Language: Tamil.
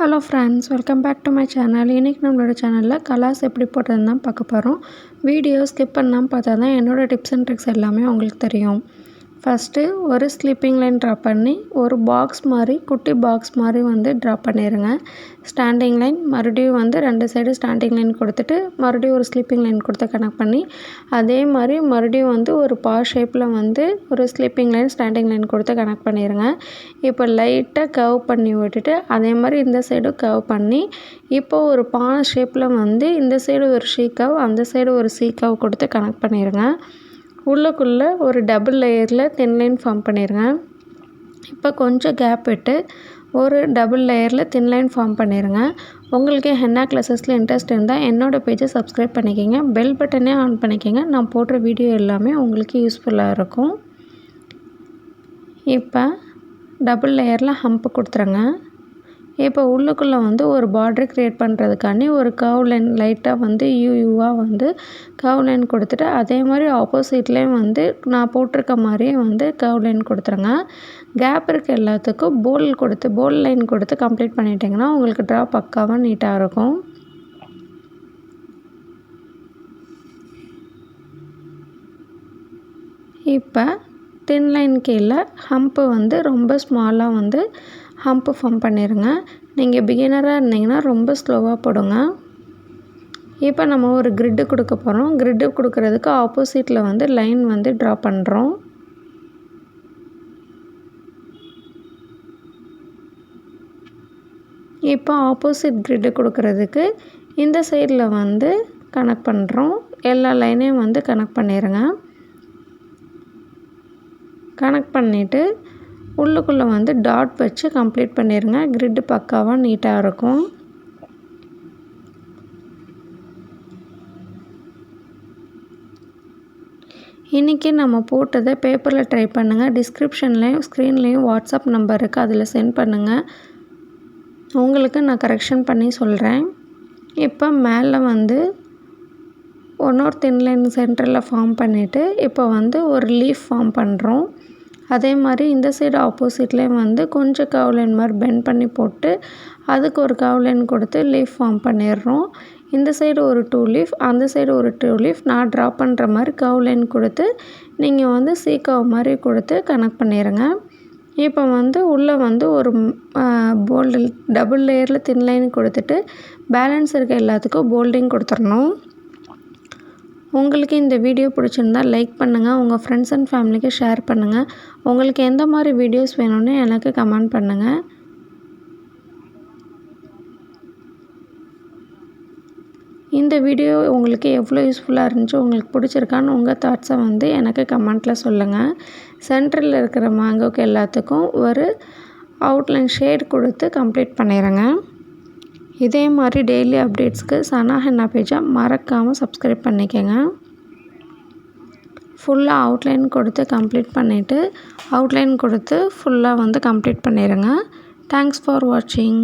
Hello friends, welcome back to my channel. இன்றைக்கி நம்மளோட சேனலில் கலர்ஸ் எப்படி போட்டதுன்னு தான் பார்க்க போகிறோம். வீடியோ ஸ்கிப் பண்ணாமல் பார்த்தா தான் என்னோடய டிப்ஸ் அண்ட் ட்ரிக்ஸ் எல்லாமே உங்களுக்கு தெரியும். ஃபஸ்ட்டு ஒரு ஸ்லீப்பிங் லைன் ட்ரா பண்ணி ஒரு பாக்ஸ் மாதிரி குட்டி பாக்ஸ் மாதிரி ட்ரா பண்ணிடுங்க. ஸ்டாண்டிங் லைன் மறுபடியும் 2 சைடு ஸ்டாண்டிங் லைன் கொடுத்துட்டு மறுபடியும் ஒரு ஸ்லீப்பிங் லைன் கொடுத்து கனெக்ட் பண்ணி அதே மாதிரி மறுபடியும் ஒரு பா ஷேப்பில் ஒரு ஸ்லீப்பிங் லைன் ஸ்டாண்டிங் லைன் கொடுத்து கனெக்ட் பண்ணிடுங்க. இப்போ லைட்டாக கர்வ் பண்ணி விட்டுட்டு அதே மாதிரி இந்த சைடும் கர்வ் பண்ணி இப்போ ஒரு பா ஷேப்பில் இந்த சைடு ஒரு ஷீ கர்வ் அந்த சைடு ஒரு சி கர்வ் கொடுத்து கனெக்ட் பண்ணிடுங்க. உள்ளுக்குள்ளே ஒரு டபுள் லேயரில் தின் லைன் ஃபார்ம் பண்ணிடுங்க. இப்போ கொஞ்சம் கேப் விட்டு ஒரு டபுள் லேயரில் தின் லைன் ஃபார்ம் பண்ணிடுங்க. உங்களுக்கு ஹென்னா கிளாஸஸில் இன்ட்ரெஸ்ட் இருந்தால் என்னோடய பேஜை சப்ஸ்கிரைப் பண்ணிக்கோங்க. பெல் பட்டனே ஆன் பண்ணிக்கோங்க. நான் போடுற வீடியோ எல்லாமே உங்களுக்கு யூஸ்ஃபுல்லாக இருக்கும். இப்போ டபுள் லேயரில் ஹம்ப் கொடுத்துருங்க. இப்போ உள்ளுக்குள்ளே ஒரு பார்டர் க்ரியேட் பண்ணுறதுக்காண்டி ஒரு கர்வ் லைன் லைட்டாக யூவாக கர்வ் லைன் கொடுத்துட்டு அதே மாதிரி ஆப்போசிட்லேயும் நான் போட்டிருக்க மாதிரியே கர்வ் லைன் கொடுத்துருங்க. கேப் இருக்க எல்லாத்துக்கும் போல் லைன் கொடுத்து கம்ப்ளீட் பண்ணிட்டிங்கன்னா உங்களுக்கு ட்ரா பக்காவாக நீட்டாக இருக்கும். இப்போ தின் லைன் கீழே ஹம்ப்பு ரொம்ப ஸ்மாலாக ஹம்ப்பு ஃபார்ம் பண்ணிடுங்க. நீங்கள் பிகினராக இருந்தீங்கன்னா ரொம்ப ஸ்லோவாக போடுங்க. இப்போ நம்ம ஒரு கிரிட்டு கொடுக்க போகிறோம். கிரிட்டு கொடுக்கறதுக்கு ஆப்போசிட்டில் லைன் ட்ரா பண்ணுறோம். இப்போ ஆப்போசிட் கிரிட்டு கொடுக்கறதுக்கு இந்த சைடில் கனெக்ட் பண்ணுறோம். எல்லா லைனையும் கனெக்ட் பண்ணிடுங்க. கனெக்ட் பண்ணிவிட்டு உள்ளுக்குள்ளே டாட் வச்சு கம்ப்ளீட் பண்ணிடுங்க. கிரிட்டு பக்காவாக நீட்டாக இருக்கும். இன்றைக்கி நம்ம போட்டதை பேப்பரில் ட்ரை பண்ணுங்கள். டிஸ்கிரிப்ஷன்லேயும் ஸ்க்ரீன்லேயும் வாட்ஸ்அப் நம்பர் இருக்குது, அதில் சென்ட் பண்ணுங்கள். உங்களுக்கு நான் கரெக்ஷன் பண்ணி சொல்கிறேன். இப்போ மேலே இன்னொரு தின் லைன் சென்டரில் ஃபார்ம் பண்ணிவிட்டு இப்போ ஒரு லீஃப் ஃபார்ம் பண்ணுறோம். அதே மாதிரி இந்த சைடு ஆப்போசிட்லேயும் கொஞ்சம் கர்வ் லைன் மாதிரி பெண்ட் பண்ணி போட்டு அதுக்கு ஒரு கர்வ் லைன் கொடுத்து லீஃப் ஃபார்ம் பண்ணிடுறோம். இந்த சைடு ஒரு 2 லீஃப் அந்த சைடு ஒரு 2 லீஃப் நான் ட்ரா பண்ணுற மாதிரி கர்வ் லைன் கொடுத்து நீங்கள் சி கர்வ் மாதிரி கொடுத்து கனெக்ட் பண்ணிடுங்க. இப்போ உள்ளே ஒரு டபுள் லேயரில் தின் லைன் கொடுத்துட்டு பேலன்ஸ் இருக்க எல்லாத்துக்கும் போல்டிங் கொடுத்துடணும். உங்களுக்கு இந்த வீடியோ பிடிச்சிருந்தால் லைக் பண்ணுங்கள். உங்கள் ஃப்ரெண்ட்ஸ் அண்ட் ஃபேமிலிக்கு ஷேர் பண்ணுங்கள். உங்களுக்கு எந்த மாதிரி வீடியோஸ் வேணும்னு எனக்கு கமெண்ட் பண்ணுங்கள். இந்த வீடியோ உங்களுக்கு எவ்வளோ யூஸ்ஃபுல்லாக இருந்துச்சு, உங்களுக்கு பிடிச்சிருக்கான்னு உங்கள் தாட்ஸை எனக்கு கமெண்ட்டில் சொல்லுங்கள். சென்டரில் இருக்கிற மேங்கோக்கு எல்லாத்துக்கும் ஒரு அவுட்லைன் ஷேட் கொடுத்து கம்ப்ளீட் பண்ணிடுங்க. இதே மாதிரி டெய்லி அப்டேட்ஸ்க்கு சனா ஹென்னா பேஜை மறக்காமல் சப்ஸ்கிரைப் பண்ணிக்கோங்க. ஃபுல்லாக அவுட்லைன் கொடுத்து கம்ப்ளீட் பண்ணிவிட்டு அவுட்லைன் கொடுத்து ஃபுல்லாக கம்ப்ளீட் பண்ணிடுங்க. தேங்க்ஸ் ஃபார் வாட்சிங்.